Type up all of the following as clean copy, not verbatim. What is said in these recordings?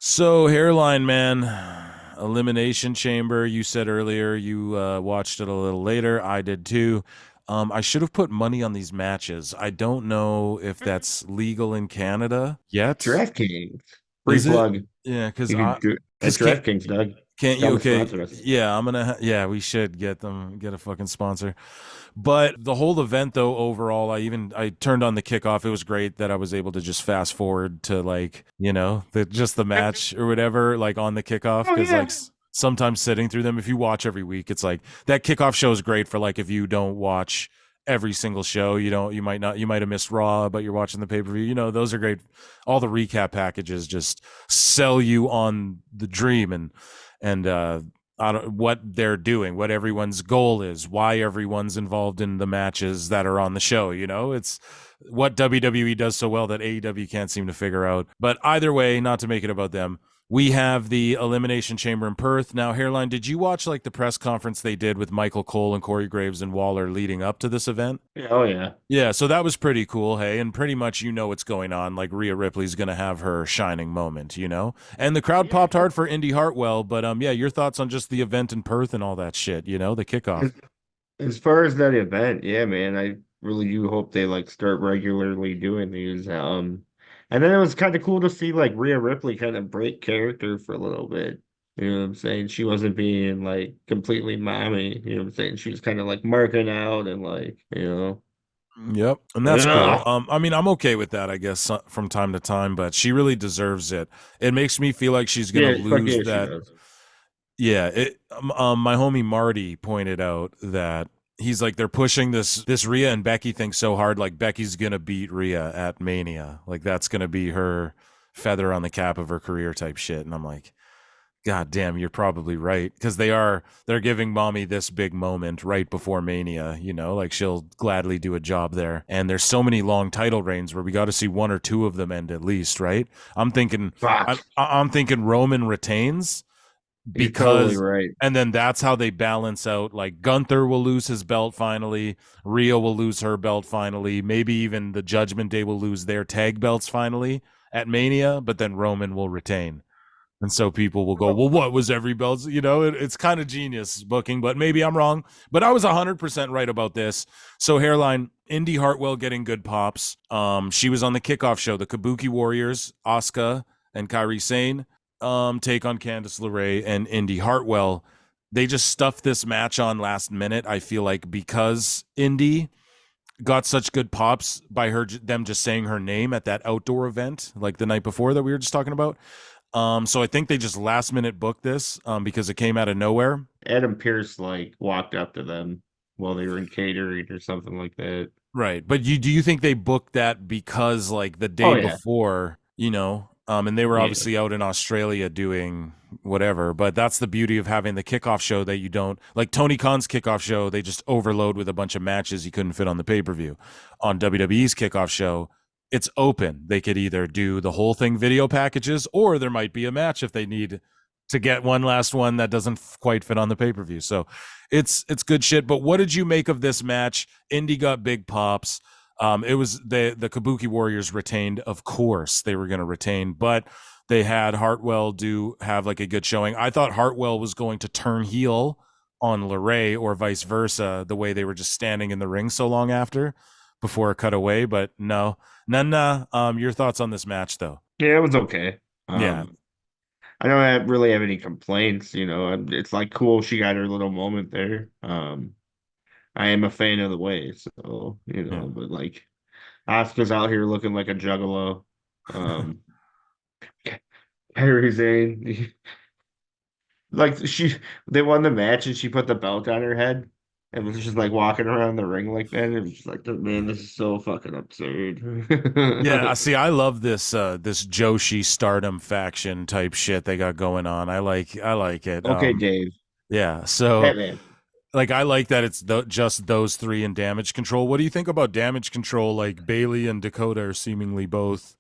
So, Hairline Man, Elimination Chamber, you said earlier you watched it a little later. I did too. I should have put money on these matches. I don't know if that's legal in Canada yet. DraftKings. Free Is it? plug. Yeah, because You can I, do it at because can't, DraftKings, Doug. can't Tell you? them to Okay, sponsor us. yeah, yeah, we should get a fucking sponsor. But the whole event, though, overall, I turned on the kickoff. It was great that I was able to just fast forward to just the match or whatever, like on the kickoff, Oh because yeah. sometimes sitting through them, if you watch every week, it's like that kickoff show is great for like if you don't watch every single show, you might have missed Raw, but you're watching the pay-per-view. Those are great. All the recap packages just sell you on the dream and what they're doing, what everyone's goal is, why everyone's involved in the matches that are on the show. It's what WWE does so well that AEW can't seem to figure out. But either way, not to make it about them, we have the Elimination Chamber in Perth. Now, Hairline, did you watch like the press conference they did with Michael Cole and Corey Graves and Waller leading up to this event? Yeah, oh yeah. Yeah, so that was pretty cool, hey, and pretty much what's going on. Like Rhea Ripley's going to have her shining moment. And the crowd Yeah. popped hard for Indy Hartwell, but yeah, your thoughts on just the event in Perth and all that shit, the kickoff. As, as far as that event, yeah, man, I really do hope they like start regularly doing these. And then it was kind of cool to see like Rhea Ripley kind of break character for a little bit. You know what I'm saying? She wasn't being like completely mommy. You know what I'm saying? She was kind of like marking out and like. Yep, and that's cool. Yeah. I mean, I'm okay with that, I guess, from time to time, but she really deserves it. It makes me feel like she's going Yeah, to fuck lose yeah, she that. does. Yeah, my homie Marty pointed out that he's like they're pushing this Rhea and Becky thing so hard, like Becky's gonna beat Rhea at Mania, like that's gonna be her feather on the cap of her career type shit. And I'm like, God damn, you're probably right, because they're giving mommy this big moment right before Mania. Like she'll gladly do a job there. And there's so many long title reigns where we got to see one or two of them end at least, right? I'm thinking, Fuck. I'm thinking Roman retains You're totally because right. and then that's how they balance out, like Gunther will lose his belt finally, Rhea will lose her belt finally, maybe even the Judgment Day will lose their tag belts finally at Mania, but then Roman will retain. And so people will go, well, what was every belt? It's kind of genius booking, but maybe I'm wrong. But I was 100% right about this. So, Hairline, Indy Hartwell getting good pops. She was on the kickoff show. The Kabuki Warriors, Asuka and Kairi Sane, take on Candice LeRae and Indy Hartwell. They just stuffed this match on last minute, I feel like, because Indy got such good pops by them just saying her name at that outdoor event, like the night before that we were just talking about. So I think they just last minute booked this because it came out of nowhere. Adam Pierce like walked up to them while they were in catering or something like that. Right. But do you think they booked that because like the Oh day yeah. before, and they were Yeah. obviously out in Australia doing whatever, but that's the beauty of having the kickoff show that you don't like Tony Khan's kickoff show. They just overload with a bunch of matches he couldn't fit on the pay-per-view. On WWE's kickoff show, it's open. They could either do the whole thing video packages, or there might be a match if they need to get one last one that doesn't quite fit on the pay-per-view. So it's good shit. But what did you make of this match? Indy got big pops. It was the Kabuki Warriors retained. Of course, they were going to retain, but they had Hartwell have like a good showing. I thought Hartwell was going to turn heel on LeRae or vice versa, the way they were just standing in the ring so long after before it cut away. But no, none. Your thoughts on this match, though? Yeah, it was okay. Yeah, I don't really have any complaints, It's like cool she got her little moment there. I am a fan of the way, so yeah. but like Asuka's out here looking like a juggalo. Um Kairi Sane, like they won the match and she put the belt on her head and was just like walking around the ring like that. It was just like, man, this is so fucking absurd. Yeah, I see. I love this Joshi Stardom faction type shit they got going on. I like it. Okay, Dave. Yeah. So Batman. like I like that it's just those three in Damage Control. What do you think about Damage Control? Like Bailey and Dakota are seemingly both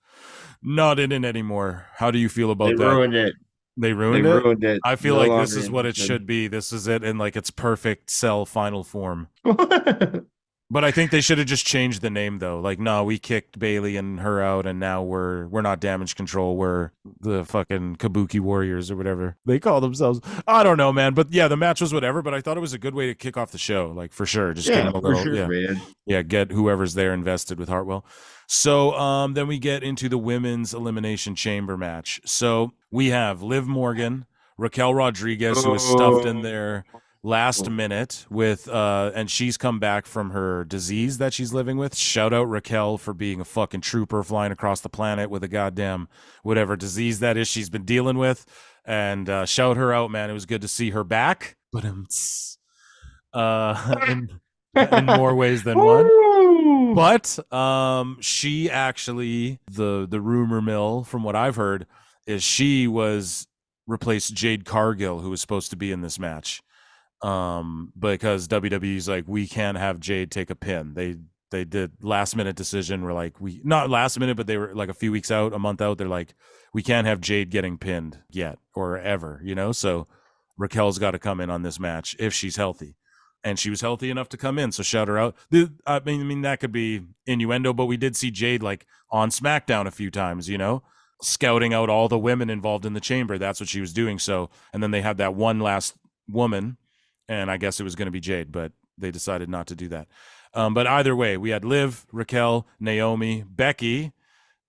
not in it anymore. How do you feel They about that? ruined it. They They ruined it. ruined it. I feel No like this longer is what it interested. should be. This is it in like its perfect cell final form. But I think they should have just changed the name though. Like, no, we kicked Bailey and her out, and now we're not Damage Control. We're the fucking Kabuki Warriors or whatever they call themselves. I don't know, man. But yeah, the match was whatever. But I thought it was a good way to kick off the show. Like for sure, just give Yeah, them a for little, sure, yeah, man. yeah, get whoever's there invested with Hartwell. So then we get into the women's elimination chamber match. So we have Liv Morgan, Raquel Rodriguez, who was stuffed in Oh, there last minute with and she's come back from her disease that she's living with. Shout out Raquel for being a fucking trooper flying across the planet with a goddamn whatever disease that is she's been dealing with. And shout her out, man. It was good to see her back. But in more ways than one. Woo! But she actually the rumor mill from what I've heard is she was replaced Jade Cargill, who was supposed to be in this match. Because WWE's like, we can't have Jade take a pin. They did last minute decision. We're like, we not last minute, but they were like a few weeks out, a month out. They're like, we can't have Jade getting pinned yet or ever, you know. So Raquel's got to come in on this match if she's healthy, and she was healthy enough to come in. So shout her out. I mean that could be innuendo, but we did see Jade like on SmackDown a few times, you know, scouting out all the women involved in the chamber. That's what she was doing. So, and then they had that one last woman, and I guess it was going to be Jade, but they decided not to do that. But either way, we had Liv, Raquel, Naomi, Becky,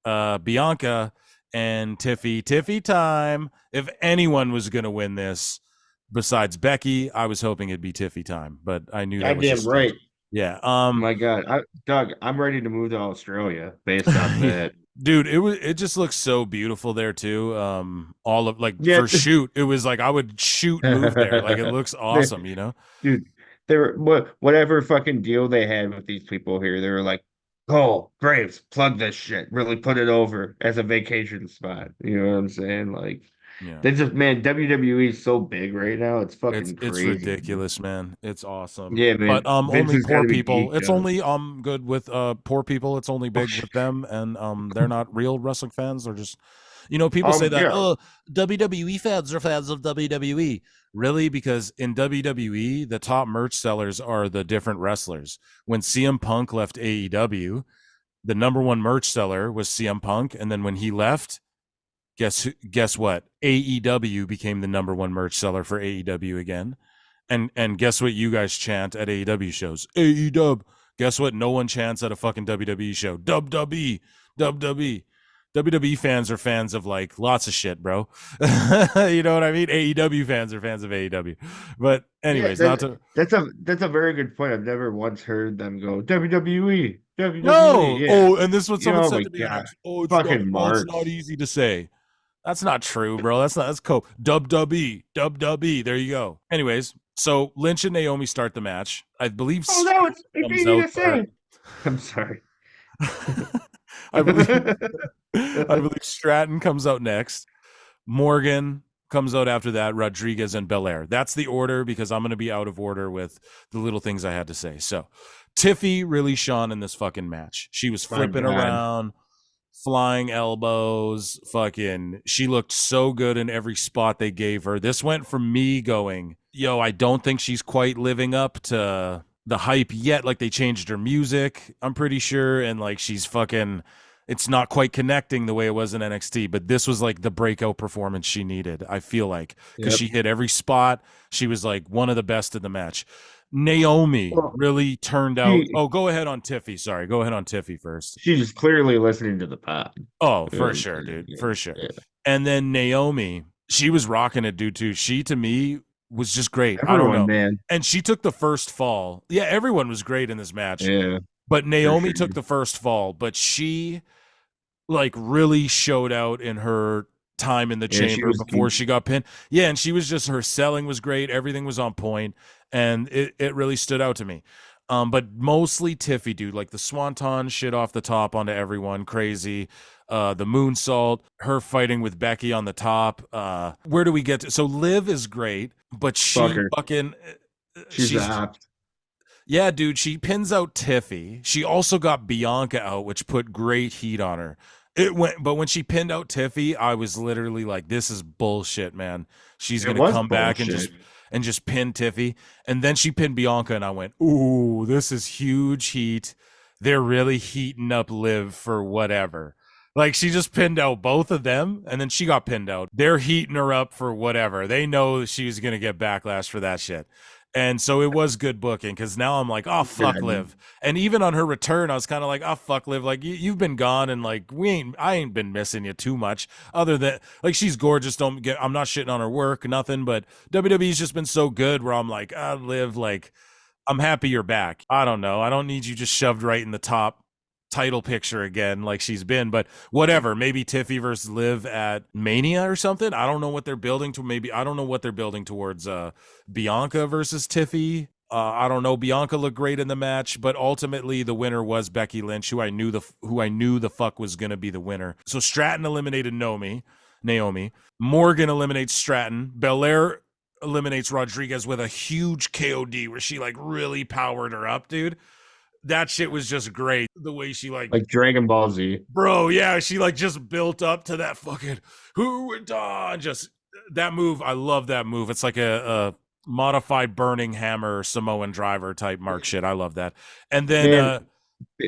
Bianca, and Tiffy. Tiffy time. If anyone was going to win this besides Becky, I was hoping it'd be Tiffy time, but I knew that was Goddamn just right. yeah. My God, Doug, I'm ready to move to Australia based off that. Dude, it just looks so beautiful there too. All of like Yeah, for shoot, it was like I would shoot move there. Like it looks awesome, you know? dude, they were whatever fucking deal they had with these people here. They were like, "Oh, Graves, plug this shit. Really put it over as a vacation spot." You know what I'm saying? Like, Yeah. they just man, WWE is so big right now. It's It's fucking it's crazy. ridiculous, man. It's awesome. Yeah, But man. Vince only has got poor to be people. geeked It's out. only good with poor people. It's only big with them, and they're not real wrestling fans. They're just, you know, people say that, Yeah, oh, WWE fans are fans of WWE. Really? Because in WWE, the top merch sellers are the different wrestlers. When CM Punk left AEW, the number one merch seller was CM Punk, and then when he left, guess what? AEW became the number one merch seller for AEW again. And guess what you guys chant at AEW shows? AEW. Guess what? No one chants at a fucking WWE show. WWE. WWE. WWE fans are fans of like lots of shit, bro. You know what I mean? AEW fans are fans of AEW. But yeah. anyways, not to That's a very good point. I've never once heard them go WWE, WWE. no. Yeah. Oh, and this is what someone Oh said my to me God. once. Oh, Fucking it's not Marks. easy to say. That's not true, bro. That's cool. WWE. There you go. Anyways, so Lynch and Naomi start the match. I believe Oh no, Stratton it's comes easy out to for say. I'm sorry. I believe I believe Stratton comes out next. Morgan comes out after that, Rodriguez and Belair. That's the order because I'm going to be out of order with the little things I had to say. So, Tiffy really shone in this fucking match. She was My flipping God. around, flying elbows, fucking. She looked so good in every spot they gave her. This went from me going, yo, I don't think she's quite living up to the hype yet. Like they changed her music, I'm pretty sure, and like she's fucking it's not quite connecting the way it was in NXT, but this was like the breakout performance she needed, I feel like, because Yep. she hit every spot. She was like one of the best in the match. Naomi Well, really turned out. she Oh, go ahead on Tiffy. Sorry. Go ahead on Tiffy first. she's clearly listening to the pod. Oh, You know what for I'm sure, saying? dude. Yeah. For sure. Yeah. And then Naomi, she was rocking it, dude, too. She, to me, was just great. I don't Everyone, know. man. And she took the first fall. Yeah, everyone was great in this match. Yeah, But for Naomi sure. took the first fall, but she like really showed out in her time in the Yeah, she chamber was before geeked. she got pinned. Yeah, and she was just her selling was great. Everything was on point, and it really stood out to me. But mostly Tiffy, dude, like the swanton shit off the top onto everyone, crazy. The moonsault, her fighting with Becky on the top. Where do we get to? So Liv is great, but Fuck she her. fucking She's she's apt. yeah, dude, she pins out Tiffy. She also got Bianca out, which put great heat on her. It went, but when she pinned out Tiffy, I was literally like, "This is bullshit, man." She's It gonna was come back and just bullshit. and just pinned Tiffy. And then she pinned Bianca, and I went, ooh, this is huge heat. They're really heating up Liv for whatever. Like, she just pinned out both of them, and then she got pinned out. They're heating her up for whatever. They know she's going to get backlash for that shit. And so it was good booking, because now I'm like, oh, fuck Liv. And even on her return, I was kind of like, oh, fuck Liv. Like, you've been gone, and like, I ain't been missing you too much. Other than, like, she's gorgeous. I'm not shitting on her work, nothing. But WWE's just been so good where I'm like, Liv, like, I'm happy you're back. I don't know. I don't need you just shoved right in the top title picture again like she's been, but whatever. Maybe Tiffy versus Liv at Mania or something. I don't know what they're building to. Maybe I don't know what they're building towards. Bianca versus Tiffy. I don't know. Bianca looked great in the match, but ultimately the winner was Becky Lynch, who I knew the fuck was gonna be the winner. So Stratton eliminated Naomi. Morgan eliminates Stratton. Belair eliminates Rodriguez with a huge KOD where she like really powered her up, dude. That shit was just great. The way she like Dragon Ball Z. Bro, yeah, she like just built up to that fucking just that move. I love that move. It's like a modified burning hammer Samoan driver type mark shit. I love that. And then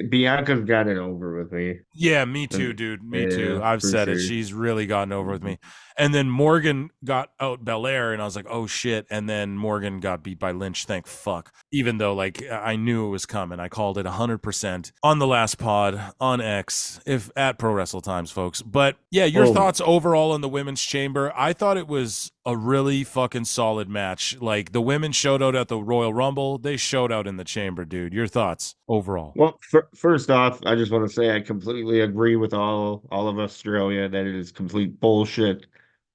Bianca's got it over with me. Yeah, me too, dude. Me too. I've said it. She's really gotten over with me. And then Morgan got out Belair, and I was like, oh shit. And then Morgan got beat by Lynch. Thank fuck. Even though like I knew it was coming. I called it 100% on the last pod on X, if at Pro Wrestle Times, folks. But yeah, your thoughts overall on the women's chamber. I thought it was a really fucking solid match. Like the women showed out at the Royal Rumble. They showed out in the chamber, dude. Your thoughts overall? Well, first off, I just want to say I completely agree with all of Australia that it is complete bullshit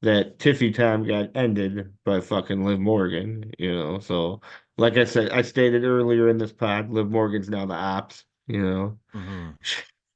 that Tiffy time got ended by fucking Liv Morgan, So, like I said, I stated earlier in this pod, Liv Morgan's now the ops,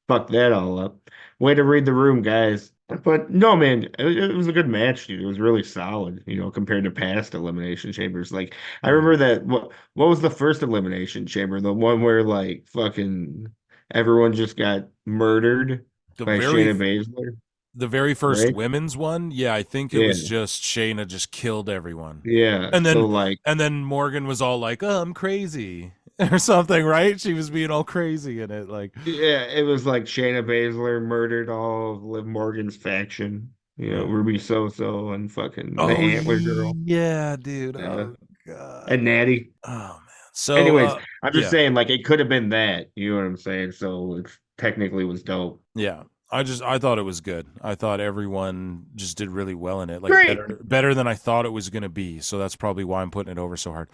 Fuck that all up. Way to read the room, guys. But no, man, it was a good match, dude. It was really solid, compared to past Elimination Chambers. Like, I remember that, what was the first Elimination Chamber? The one where, like, fucking everyone just got murdered by Shayna Baszler? The very first women's one, yeah, I think it was just Shayna just killed everyone. Yeah, and then Morgan was all like, "Oh, I'm crazy," or something, right? She was being all crazy in it, like it was like Shayna Baszler murdered all of Liv Morgan's faction, Ruby Soso and fucking the Antler Girl. Yeah, dude. Oh god. And Natty. Oh man. So, anyways, I'm just saying, like, it could have been that. You know what I'm saying? So it technically was dope. Yeah. I thought it was good. I thought everyone just did really well in it. Like better than I thought it was going to be. So that's probably why I'm putting it over so hard.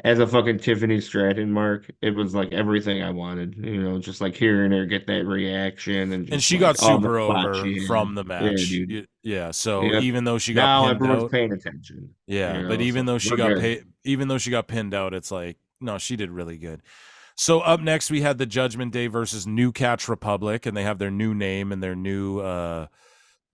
As a fucking Tiffany Stratton mark, it was like everything I wanted, just like hearing her get that reaction. And she got super over from the match. Yeah, dude. Yeah. So even though she got now pinned everyone's out, paying attention. Yeah. But even though she got pinned out, it's like, no, she did really good. So up next, we had the Judgment Day versus New Catch Republic, and they have their new name and their new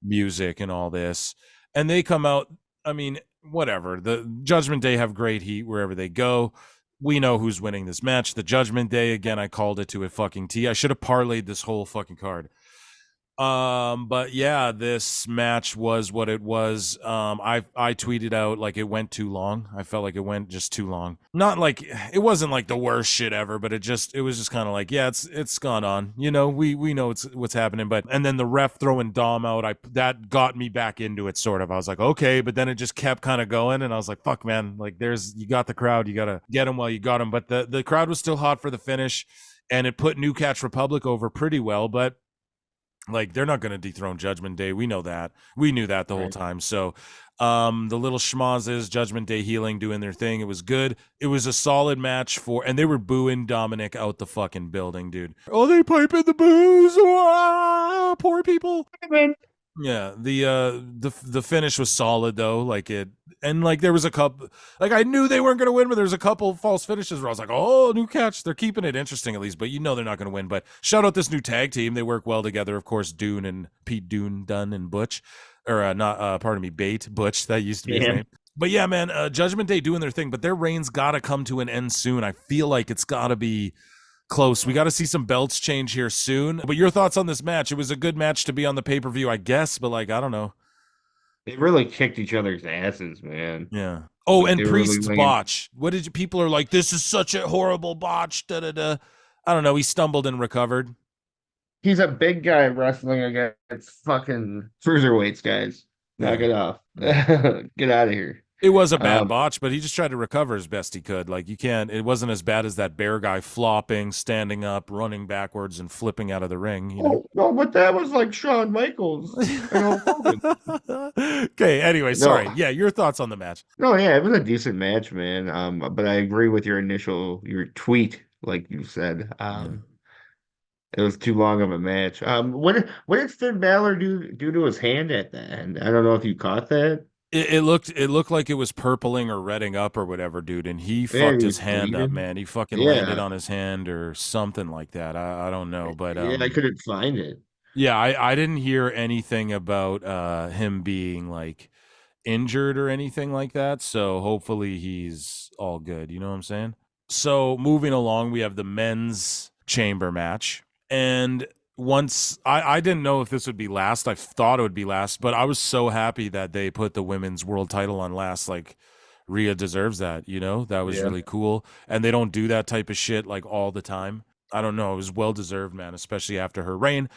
music and all this. And they come out, I mean, whatever. The Judgment Day have great heat wherever they go. We know who's winning this match. The Judgment Day, again, I called it to a fucking T. I should have parlayed this whole fucking card. But yeah, this match was what it was. I tweeted out like it went too long. I felt like it went just too long. Not like it wasn't like the worst shit ever, but it was just kind of like, yeah, it's gone on. We know what's happening. But and then the ref throwing Dom out, that got me back into it sort of. I was like, okay, but then it just kept kind of going, and I was like, fuck, man, like you got the crowd, you gotta get them while you got them. But the crowd was still hot for the finish, and it put New Catch Republic over pretty well, but. Like, they're not going to dethrone Judgment Day. We know that. We knew that the whole time. So the little schmozzes, Judgment Day healing, doing their thing. It was good. It was a solid match and they were booing Dominic out the fucking building, dude. Oh, they piping the booze. Ah, poor people. Yeah, the finish was solid though. And there was a couple, like I knew they weren't going to win, but there was a couple false finishes where I was like, oh, New Catch, they're keeping it interesting at least, but they're not going to win. But shout out this new tag team. They work well together. Of course, Dune and Pete Dunne and Butch, or Bate, Butch, that used to be his name. But yeah, man, Judgment Day doing their thing, but their reign's got to come to an end soon. I feel like it's got to be close. We got to see some belts change here soon. But your thoughts on this match? It was a good match to be on the pay-per-view, I guess, but I don't know. They really kicked each other's asses, man. Yeah. Oh, Like and they were really Priest's laying. botch. What did you, people are like, this is such a horrible botch. Da da da. I don't know. He stumbled and recovered. He's a big guy wrestling against fucking cruiserweights, guys. Knock Yeah. it off. Yeah. Get out of here. It was a bad Um, botch, but he just tried to recover as best he could. Like, you can't, it wasn't as bad as that bear guy flopping, standing up, running backwards, and flipping out of the ring, you know? oh no, but that was like Shawn Michaels and Hulk Hogan. Okay, anyway, No, sorry. Yeah, your thoughts on the match. no, yeah, it was a decent match, man. But I agree with your tweet, like you said. Yeah. It was too long of a match. What did Finn Balor do to his hand at the end? I don't know if you caught that. It looked like it was purpling or redding up or whatever, dude, and he Yeah, fucked he his was hand up, bleeding. man. He fucking landed Yeah, on his hand or something like that. I don't know, but yeah, I couldn't find it. yeah, I didn't hear anything about him being like injured or anything like that. So hopefully he's all good. You know what I'm saying? So moving along, we have the men's chamber match. And once I didn't know if this would be last. I thought it would be last, but I was so happy that they put the women's world title on last. Like Rhea deserves that, you know? That was Yeah. really cool. And they don't do that type of shit like all the time. I don't know. It was well deserved, man, especially after her reign.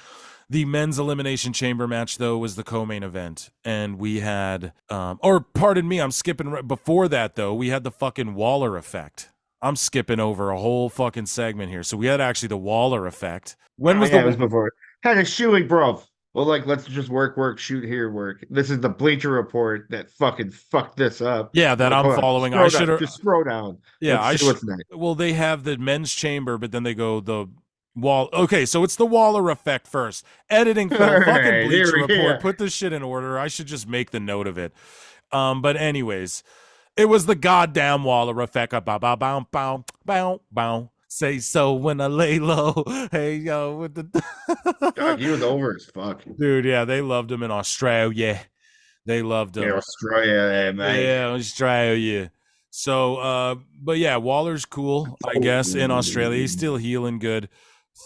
The men's elimination chamber match, though, was the co-main event, and we had, or pardon me, I'm skipping before that though. We had the fucking Waller effect. I'm skipping over a whole fucking segment here. So we had actually the Waller effect. When Oh was yeah, it the? was before. Had a shoeing, bro. Well, like let's just work, shoot here, work. This is the Bleacher Report that fucking fucked this up. Yeah, that Like, I'm hold on, following. I scroll down, should have. just scroll down. Yeah, Let's I see should. what's next. Well, they have the men's chamber, but then they go the wall. Okay, so it's the Waller effect first. Editing All Phil, fucking right, here Bleacher we Report. go. Put this shit in order. I should just make the note of it. But anyways, it was the goddamn Waller effect. Bow, bow, bow, bow, bow, bow. Say so when I lay low. Hey, yo, with Dog, he was the. over as fuck. Dude, yeah, they loved him in Australia. They loved Yeah, him. Australia, mate. Yeah, Australia. So, but yeah, Waller's cool, I guess, in Australia. He's still healing good.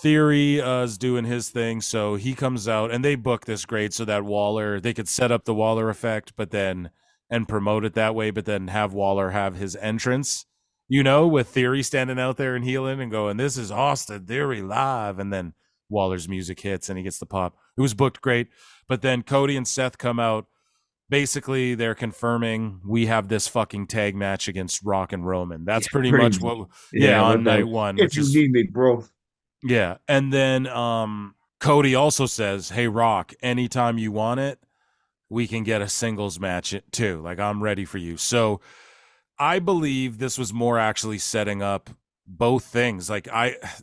Theory is doing his thing, so he comes out and they book this great so that Waller, they could set up the Waller effect, but then and promote it that way, but then have Waller have his entrance, you know, with Theory standing out there and healing and going, "This is Austin Theory live," and then Waller's music hits and he gets the pop. It was booked great, but then Cody and Seth come out. Basically, they're confirming we have this fucking tag match against Rock and Roman. That's pretty Pretty much much. what, yeah, Yeah, on what the night one, if which you is, need me, bro. yeah. And then Cody also says, "Hey Rock, anytime you want it, we can get a singles match too. Like I'm ready for you." So I believe this was more actually setting up both things. Like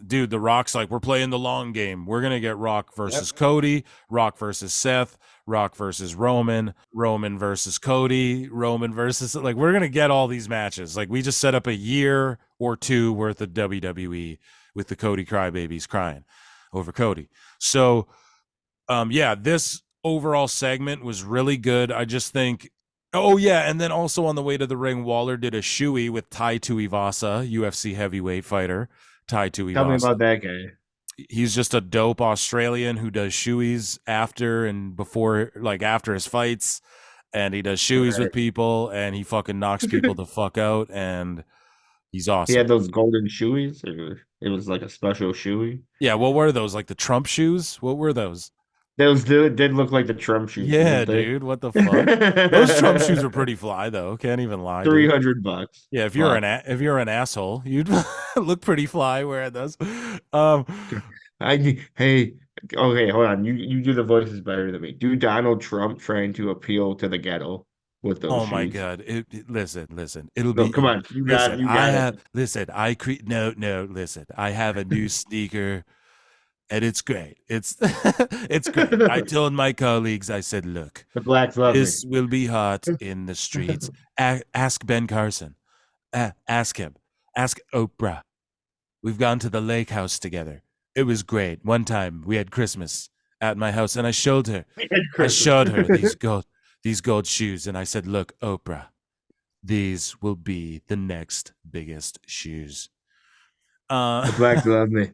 dude, the Rock's like, we're playing the long game. We're gonna get Rock Yep. versus Cody, Rock versus Seth, Rock versus Roman, Roman versus Cody, Roman versus, like, we're gonna get all these matches. Like we just set up a year or two worth of WWE with the Cody crybabies crying over Cody. So yeah, this overall segment was really good. I just think, oh yeah, and then also on the way to the ring, Waller did a shoey with Tai Tuivasa, UFC heavyweight fighter Tai Tell me Tuivasa. about that guy. He's just a dope Australian who does shoeys after and before, like after his fights, and he does All shoeys with right. people, and he fucking knocks people the fuck out, and he's He awesome. had those golden shoeys, or it was like a special shoey. Yeah, what were those? Like the Trump shoes? What were those? Those did look like the Trump shoes, Yeah, didn't they? dude, what the fuck? Those Trump shoes are pretty fly though. Can't even lie, dude. $300. Yeah, Fuck. if you're an asshole, you'd look pretty fly wearing those. Um, Hey, okay, hold on. You do the voices better than me. Do Donald Trump trying to appeal to the ghetto with those oh my shoes? god! Listen. It'll No, be come on. You got listen. you I got it. have listen. I no. Listen, I have a new sneaker, and it's great. It's it's great. I The told my colleagues. I said, look, blacks love me. this will be hot in the streets. Ask Ben Carson. Ask him. Ask Oprah. We've gone to the lake house together. It was great. One time we had Christmas at my house, and I showed her. I Christmas. showed her these gold shoes, and I said, "Look, Oprah, these will be the next biggest shoes." The blacks love me.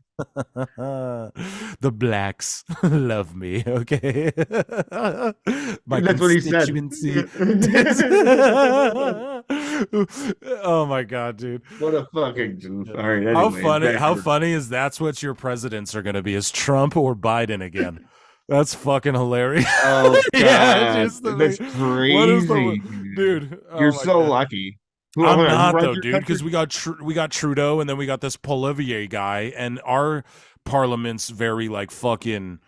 The blacks love me, okay? My That's what he said. constituency. Oh my god, dude. What a Holy fucking goof. shit. All right, How anyways, funny back to how the funny is that's what your presidents are gonna be, is Trump or Biden again? That's fucking hilarious. Oh Yeah, God, just the that's what is the crazy, dude. dude? You're Oh my so god. lucky. Hold I'm on, who not runs though, your dude, country? because we got Trudeau, and then we got this Olivier guy, and our parliament's very like fucking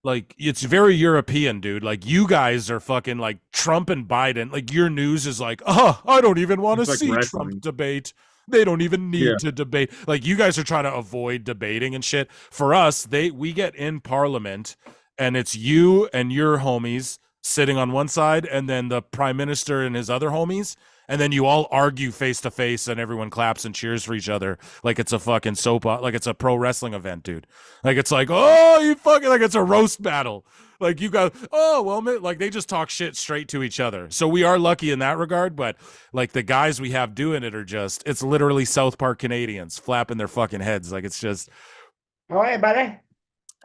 like it's very European, dude. Like you guys are fucking like Trump and Biden. Like your news is like, oh, I don't even want to It's like see Trump wrestling. debate. They don't even Yeah. need to debate. Like you guys are trying to avoid debating and shit. For us, we get in parliament and it's you and your homies sitting on one side and then the prime minister and his other homies, and then you all argue face to face and everyone claps and cheers for each other like it's a fucking like it's a pro wrestling event, dude. Like it's like, oh, you fucking like it's a roast battle. Like you got, oh well, like they just talk shit straight to each other. So we are lucky in that regard, but like the guys we have doing it are just, it's literally South Park Canadians flapping their fucking heads. Like it's just, All right, buddy.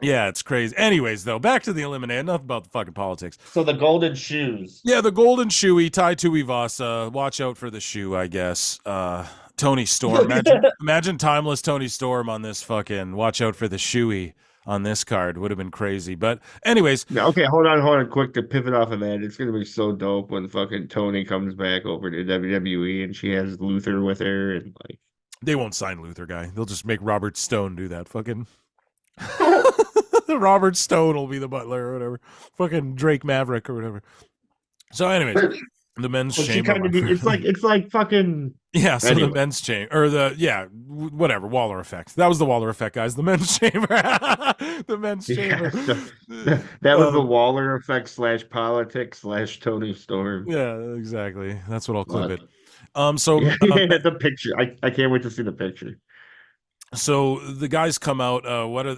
yeah, it's crazy. Anyways, though, back to the eliminator. Enough about the fucking politics. So the golden shoes. Yeah, the golden shoey, Tai Tuivasa. Watch out for the shoe, I guess. Tony Storm. Imagine timeless Tony Storm on this fucking watch out for the shoey on this card. Would have been crazy. But anyways, Yeah, okay, hold on, quick to pivot off of that. It's gonna be so dope when fucking Tony comes back over to WWE and she has Luther with her and like they won't sign Luther guy. They'll just make Robert Stone do that. Fucking Robert Stone will be the butler or whatever. Fucking Drake Maverick or whatever. So anyways, the men's well, she chamber. kind of it's like fucking Yeah, so anyway. the men's chamber, or whatever, Waller effect. That was the Waller effect, guys. The men's chamber, the men's Yeah, chamber. so that was the Waller effect / politics / Tony Storm. Yeah, exactly. That's what I'll clip But it. So yeah, the picture. I can't wait to see the picture. so the guys come out.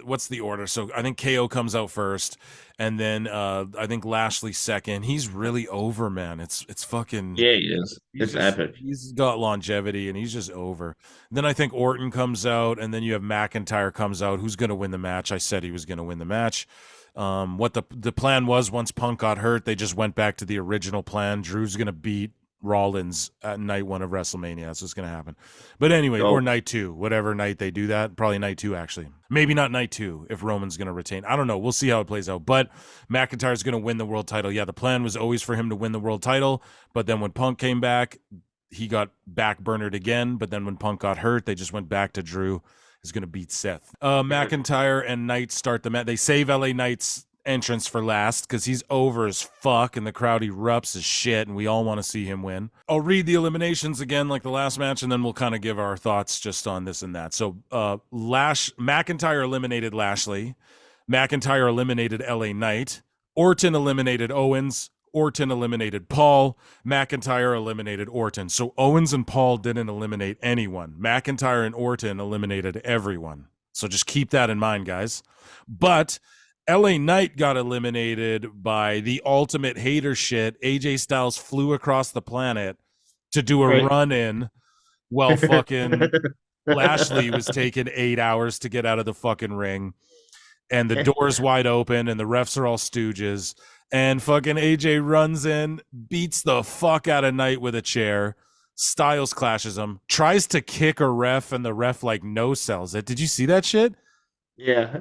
What's the order? So I think KO comes out first, and then I think Lashley second. He's really over, man. It's fucking. Yeah, he is. It's epic. He's got longevity and he's just over. Then I think Orton comes out, and then you have McIntyre comes out. Who's going to win the match? I said he was going to win the match. What the plan was, once Punk got hurt, they just went back to the original plan. Drew's going to beat Rollins at night one of WrestleMania. That's what's going to happen. But anyway, or night two, whatever night they do that. Probably night two, actually. Maybe not night two if Roman's going to retain. I don't know. We'll see how it plays out. But McIntyre's going to win the world title. Yeah, the plan was always for him to win the world title. But then when Punk came back, he got backburnered again. But then when Punk got hurt, they just went back to Drew is going to beat Seth. McIntyre and Knight start the match. They save LA Knight's entrance for last because he's over as fuck and the crowd erupts as shit and we all want to see him win. I'll read the eliminations again like the last match and then we'll kind of give our thoughts just on this and that. So McIntyre eliminated Lashley. McIntyre eliminated LA Knight. Orton eliminated Owens. Orton eliminated Paul. McIntyre eliminated Orton. So Owens and Paul didn't eliminate anyone. McIntyre and Orton eliminated everyone. So just keep that in mind, guys. But LA Knight got eliminated by the ultimate hater shit. AJ Styles flew across the planet to do a run in while fucking Lashley was taking 8 hours to get out of the fucking ring. And the door's wide open and the refs are all stooges. And fucking AJ runs in, beats the fuck out of Knight with a chair. Styles clashes him, tries to kick a ref, and the ref like no sells it. Did you see that shit? Yeah.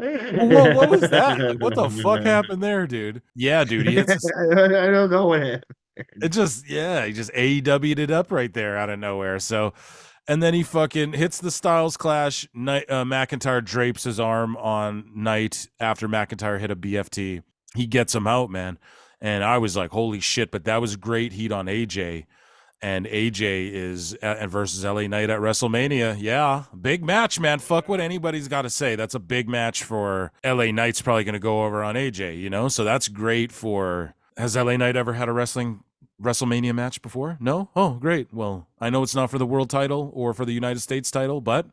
What was that? Like, what the fuck happened there, dude? Yeah, dude. He hits I don't know what happened. he just AEW'd it up right there out of nowhere. So, and then he fucking hits the Styles Clash. McIntyre drapes his arm on Knight after McIntyre hit a BFT. He gets him out, man. And I was like, holy shit. But that was great heat on AJ. And AJ is versus LA Knight at WrestleMania. Yeah, big match, man. Fuck what anybody's got to say. That's a big match for LA Knight's probably going to go over on AJ, you know? So that's great for... Has LA Knight ever had a WrestleMania match before? No? Oh, great. Well, I know it's not for the world title or for the United States title, but...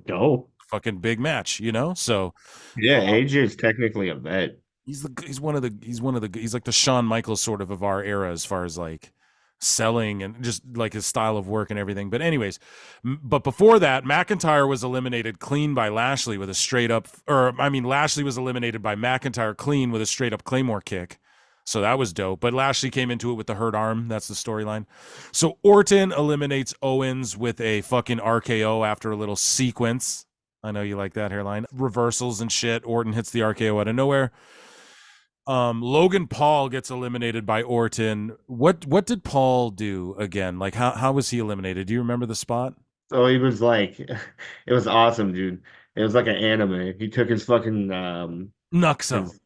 No. Fucking big match, you know? So... Yeah, AJ is technically a vet. He's like the Shawn Michaels sort of our era as far as like selling and just like his style of work and everything. But anyways, but before that, McIntyre was eliminated clean by Lashley with a straight up, Lashley was eliminated by McIntyre clean with a straight up Claymore kick. So that was dope. But Lashley came into it with the hurt arm. That's the storyline. So Orton eliminates Owens with a fucking RKO after a little sequence. I know you like that, hairline. Reversals and shit. Orton hits the RKO out of nowhere. Logan Paul gets eliminated by Orton. What did Paul do again? Like how was he eliminated? Do you remember the spot? So he was like, it was awesome, dude. It was like an anime. He took his fucking Knucks out. his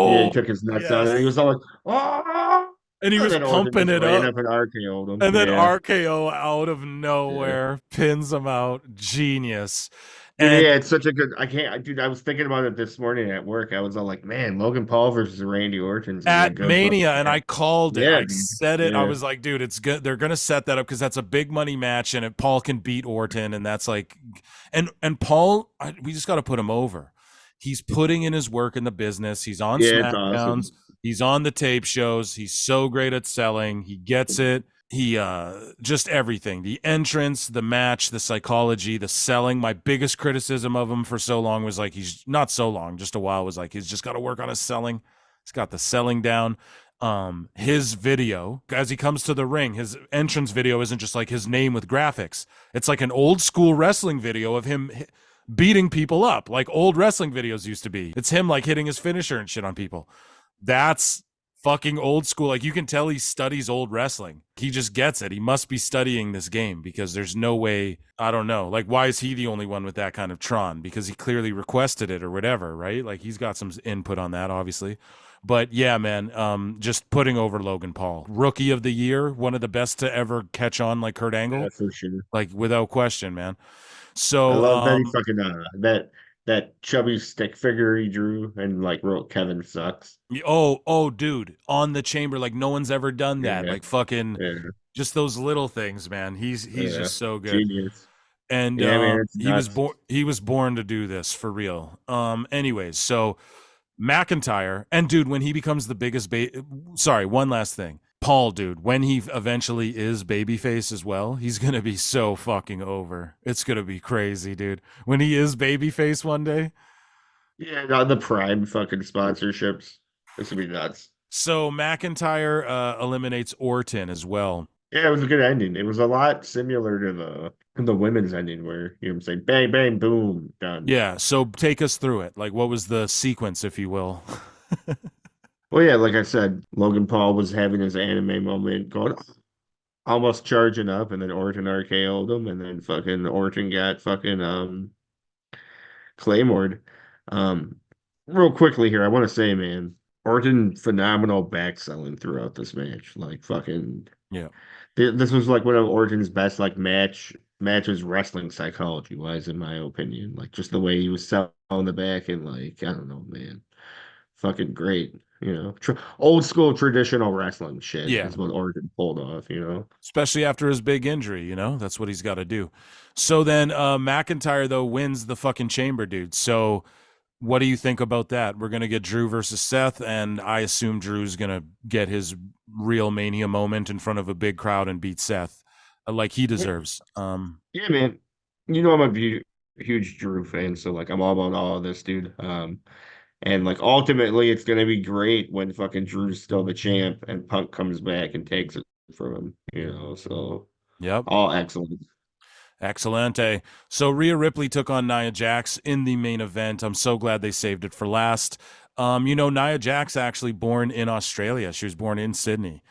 yeah, he Oh took his nuts out, and he yes. was all like, oh, And he and was then Orton pumping just it ran up. up and RKO'd him. And then Yeah, RKO out of yeah. nowhere pins him out. Genius. Dude, And yeah, it's such a good. I can't, dude. I was thinking about it this morning at work. I was all like, "Man, Logan Paul versus Randy Orton's is a at good fucking Mania, and match." I called it. Yeah, I dude. said it. I Yeah, was like, dude, it's good. They're gonna set that up because that's a big money match, and if Paul can beat Orton, and that's like, and Paul, we just got to put him over. He's putting in his work in the business. He's on yeah, it's awesome. SmackDowns. He's on the tape shows. He's so great at selling. He gets it. He just everything. The entrance, the match, the psychology, the selling. My biggest criticism of him for so long was like he's not so long, just a while was like he's just got to work on his selling. He's got the selling down. His video as he comes to the ring, his entrance video isn't just like his name with graphics. It's like an old school wrestling video of him beating people up like old wrestling videos used to be. It's him like hitting his finisher and shit on people. That's fucking old school. Like you can tell he studies old wrestling. He just gets it. He must be studying this game because there's no way. I don't know. Like why is he the only one with that kind of Tron? Because he clearly requested it or whatever, right? Like he's got some input on that, obviously. But yeah, man, just putting over Logan Paul, rookie of the year, one of the best to ever catch on like Kurt Yeah, Angle, for sure. like without question, man. I So love that he fucking that chubby stick figure he drew and like wrote Kevin sucks. oh, dude, on the chamber, like no one's ever done that. Yeah, Like fucking yeah, just those little things, man. He's yeah. just so good. Genius. And Yeah, man, it's nuts. he was born to do this for real. Anyways, so McIntyre and dude, when he becomes the biggest sorry, one last thing. Paul, dude, when he eventually is babyface as well, he's gonna be so fucking over. It's gonna be crazy, dude. When he is babyface one day. Yeah, not the Prime fucking sponsorships. This would be nuts. So McIntyre eliminates Orton as well. Yeah, it was a good ending. It was a lot similar to the women's ending where you know what I'm saying, bang, bang, boom, done. Yeah, so take us through it. Like what was the sequence, if you will? Well, yeah, like I said, Logan Paul was having his anime moment, going almost charging up, and then Orton RKO'd him, and then fucking Orton got fucking Claymored. Um, real quickly here, I want to say, man, Orton phenomenal back selling throughout this match. Like fucking, Yeah. this was like one of Orton's best like matches wrestling psychology wise, in my opinion. Like just the way he was selling the back and like I don't know, man, fucking great. You know, old school traditional wrestling shit Yeah. is what Orton pulled off. You know. Especially after his big injury, you know? That's what he's got to do. So then McIntyre though wins the fucking chamber, dude. So what do you think about that? We're going to get Drew versus Seth, and I assume Drew's going to get his real Mania moment in front of a big crowd and beat Seth like he deserves. Yeah, man. You know I'm a huge Drew fan, so like I'm all about all of this, dude. And like ultimately it's gonna be great when fucking Drew's still the champ and Punk comes back and takes it from him, you know. So Yep. all excellent. Excellente. So Rhea Ripley took on Nia Jax in the main event. I'm so glad they saved it for last. Nia Jax actually born in Australia. She was born in Sydney,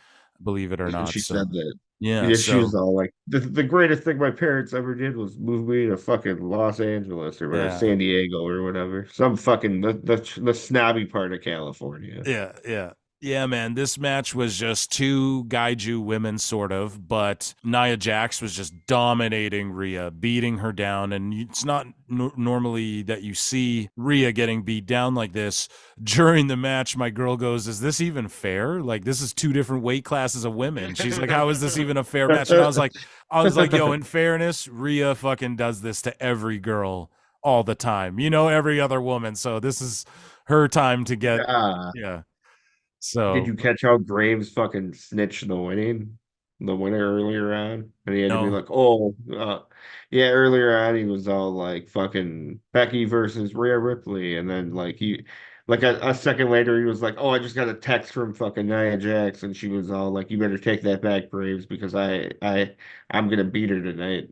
believe it or And not. she So said that. yeah, Yeah, she was so all like the greatest thing my parents ever did was move me to fucking Los Angeles or yeah. San Diego or whatever. Some fucking the snobby part of California. Yeah, yeah. Yeah, man, this match was just two Gaiju women, sort of, but Nia Jax was just dominating Rhea, beating her down. And it's not normally that you see Rhea getting beat down like this. During the match, my girl goes, "Is this even fair? Like, this is two different weight classes of women." She's like, "How is this even a fair match?" And I was like, yo, in fairness, Rhea fucking does this to every girl all the time, every other woman. So this is her time to get, Yeah. yeah. Did So you catch how Graves fucking snitched the winning? the winner earlier on, and he had to be No, like, "Oh, yeah." Earlier on, he was all like, "Fucking Becky versus Rhea Ripley," and then like a second later, he was like, "Oh, I just got a text from fucking Nia Jax," and she was all like, "You better take that back, Braves, because I'm gonna beat her tonight."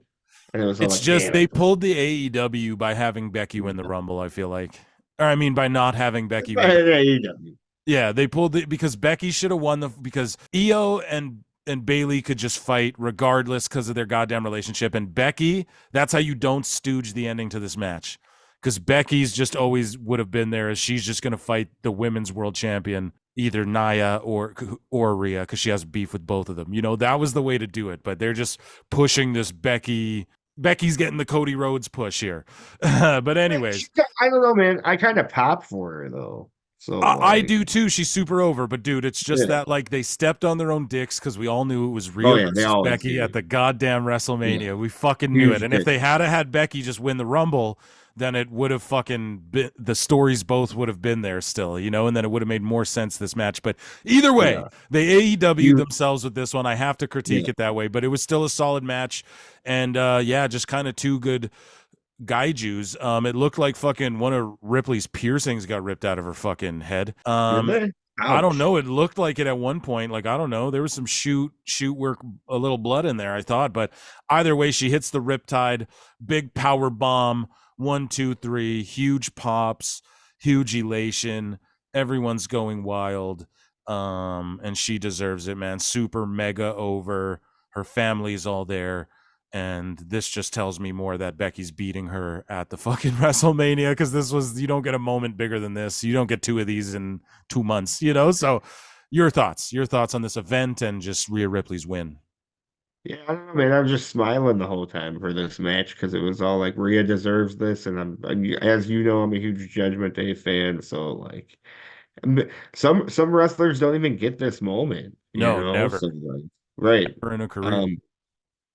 And it was all it's like, just "Damn they it." pulled the AEW by having Becky win the Rumble, I feel like. Or I mean by not having Becky win. But AEW. Yeah, they pulled it because Becky should have won because Io and Bailey could just fight regardless because of their goddamn relationship. And Becky, that's how you don't stooge the ending to this match. Because Becky's just always would have been there as she's just going to fight the women's world champion, either Nia or Rhea, because she has beef with both of them. You know, that was the way to do it. But they're just pushing this Becky. Becky's getting the Cody Rhodes push here. But anyways, I don't know, man. I kind of pop for her though. So I like, do too. She's super over, but dude, it's just yeah. that like they stepped on their own dicks because we all knew it was Oh Rhea yeah, they versus always Becky at do. the goddamn Yeah, WrestleMania. We fucking knew it. huge And if they bitches. had Becky just win the Rumble, then it would have fucking been, the stories both would have been there still, you know, and then it would have made more sense this match. But either way, Yeah, they AEW you. themselves with this one. I have to critique Yeah, it that way, but it was still a solid match. And yeah, just kind of two good Gaijus. It looked like fucking one of Ripley's piercings got ripped out of her fucking head. did they? I don't Ouch. know. It looked like it at one point. Like I don't know. There was some shoot work, a little blood in there. I thought, but either way, she hits the riptide, big power bomb. 1, 2, 3, huge pops, huge elation. Everyone's going wild. And she deserves it, man. Super mega over. Her family's all there. And this just tells me more that Becky's beating her at the fucking WrestleMania because this was, you don't get a moment bigger than this. You don't get two of these in 2 months, you know? So your thoughts on this event and just Rhea Ripley's win. Yeah, I don't know, man. I'm just smiling the whole time for this match because it was all like Rhea deserves this, and as you know, I'm a huge Judgment Day fan. So like, some wrestlers don't even get this moment, you No, know. never. So like, right. Never in a career. Um,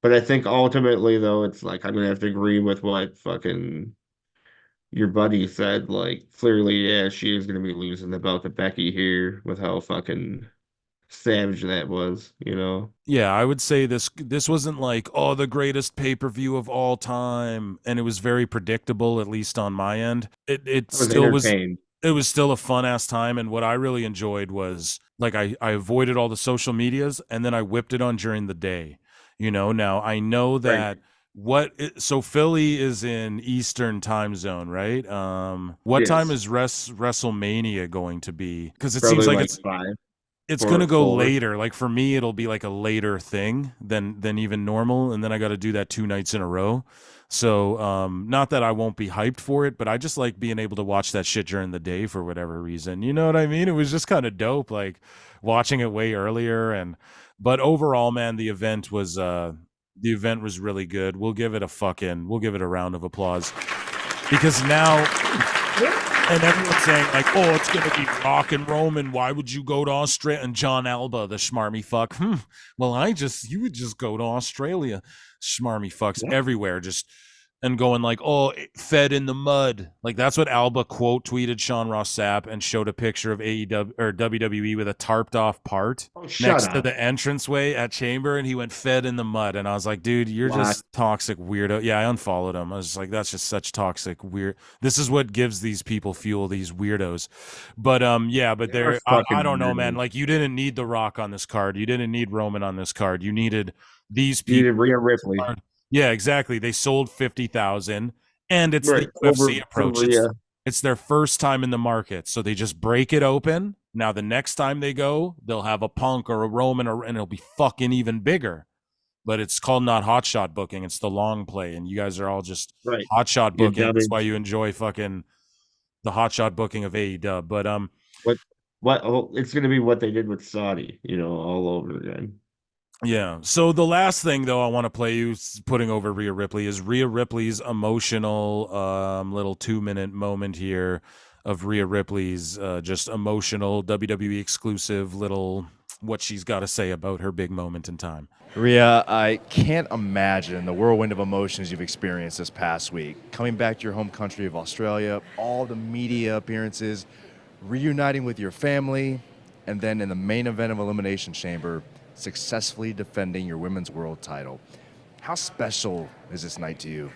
but I think ultimately though, it's like I'm gonna have to agree with what fucking your buddy said. Like, clearly, yeah, she is gonna be losing the belt to Becky here with how fucking savage that was, you know. Yeah, I would say this wasn't like, oh, the greatest pay-per-view of all time, and it was very predictable, at least on my end. I was entertained. It was still a fun ass time, and what I really enjoyed was like I avoided all the social medias and then I whipped it on during the day. You know, now I know Right. that so Philly is in Eastern time zone, right? What time Yes. is WrestleMania going to be? Because it seems Probably like like five it's or gonna go four. later. Like for me, it'll be like a later thing than even normal, and then I got to do that 2 nights in a row. So, not that I won't be hyped for it, but I just like being able to watch that shit during the day for whatever reason. You know what I mean? It was just kind of dope, like watching it way earlier. But overall, man, the event was really good. We'll give it a round of applause because now and everyone's saying like, "Oh, it's gonna be Rock and Roman. Why would you go to Australia?" And John Alba, the schmarmy fuck. Well, you would just go to Australia. Schmarmy fucks Yeah. everywhere, just and going like, "Oh, fed in the mud." Like that's what Alba quote tweeted Sean Ross Sapp and showed a picture of AEW or WWE with a tarped off part Oh, shut next to up. the entranceway at Chamber, and he went fed in the mud. And I was like, dude, you're What? just toxic weirdo. Yeah, I unfollowed him. I was like, that's just such toxic weird. This is what gives these people fuel, these weirdos. But yeah, but They are there, I fucking don't know, man. weirdos. Like you didn't need The Rock on this card. You didn't need Roman on this card. You needed these You people. needed Rhea Ripley. Yeah, exactly. They sold 50,000, and it's the Right. UFC Over for approach. Rhea. It's their first time in the market, so they just break it open. Now the next time they go, they'll have a Punk or a Roman, and it'll be fucking even bigger. But it's called not hot shot booking; it's the long play, and you guys are all just Right. hot shot You're booking. That's why dumbing. you enjoy fucking the hot shot booking of AEW. But What oh, it's gonna be what they did with Saudi, you know, all over again. yeah. So the last thing though I want to play you putting over Rhea Ripley is Rhea Ripley's emotional little 2 minute moment here of Rhea Ripley's just emotional WWE exclusive little what she's got to say about her big moment in time. Rhea, I can't imagine the whirlwind of emotions you've experienced this past week. Coming back to your home country of Australia, all the media appearances, reuniting with your family, and then in the main event of Elimination Chamber, successfully defending your women's world title. How special is this night to you?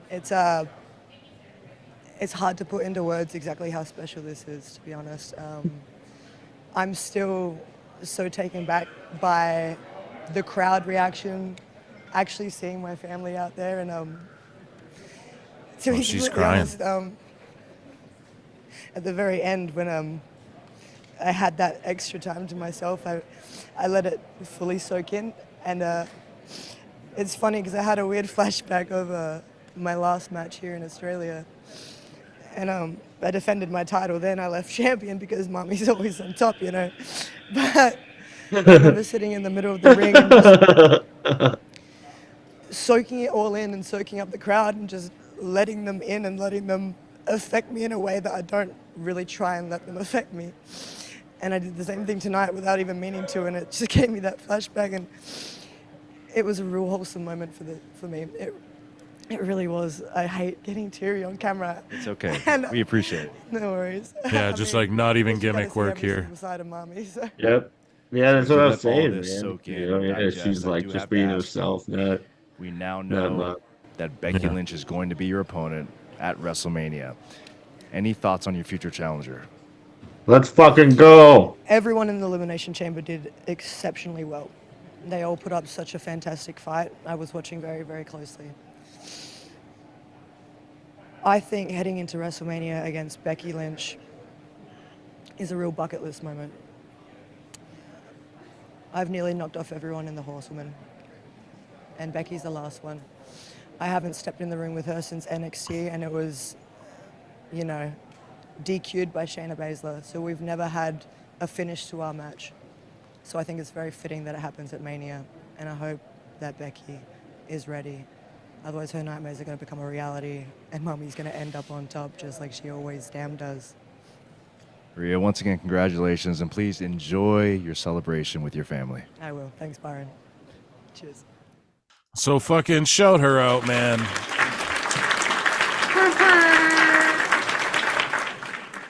It's hard to put into words exactly how special this is, to be honest. I'm still so taken back by the crowd reaction, actually seeing my family out there, and to be she's completely crying. honest, at the very end when I had that extra time to myself, I let it fully soak in, and it's funny because I had a weird flashback of my last match here in Australia, and I defended my title then. I left champion because mommy's always on top, you know. But I remember sitting in the middle of the ring and just soaking it all in and soaking up the crowd and just letting them in and letting them affect me in a way that I don't really try and let them affect me. And I did the same thing tonight without even meaning to, and it just gave me that flashback, and it was a real wholesome moment for me. It really was. I hate getting teary on camera. It's okay. And We appreciate it. no worries. Yeah, just like not even you gotta gimmick see work every here. single side of mommy, so. Yep. Yeah, that's So what I let was all saying, this man. soak in You know, and yeah, digest. she's I like do just have to being ask herself. Not We now not know much. that Becky Yeah. Lynch is going to be your opponent at WrestleMania. Any thoughts on your future challenger? Let's fucking go. Everyone in the Elimination Chamber did exceptionally well. They all put up such a fantastic fight. I was watching very, very closely. I think heading into WrestleMania against Becky Lynch is a real bucket list moment. I've nearly knocked off everyone in the Horsewoman, and Becky's the last one. I haven't stepped in the ring with her since NXT, and it was, you know, DQ'd by Shayna Baszler, so we've never had a finish to our match. So I think it's very fitting that it happens at Mania, and I hope that Becky is ready. Otherwise her nightmares are going to become a reality, and mommy's going to end up on top just like she always damn does. Rhea, once again, congratulations, and please enjoy your celebration with your family. I will. Thanks, Byron. Cheers. So fucking shout her out, man.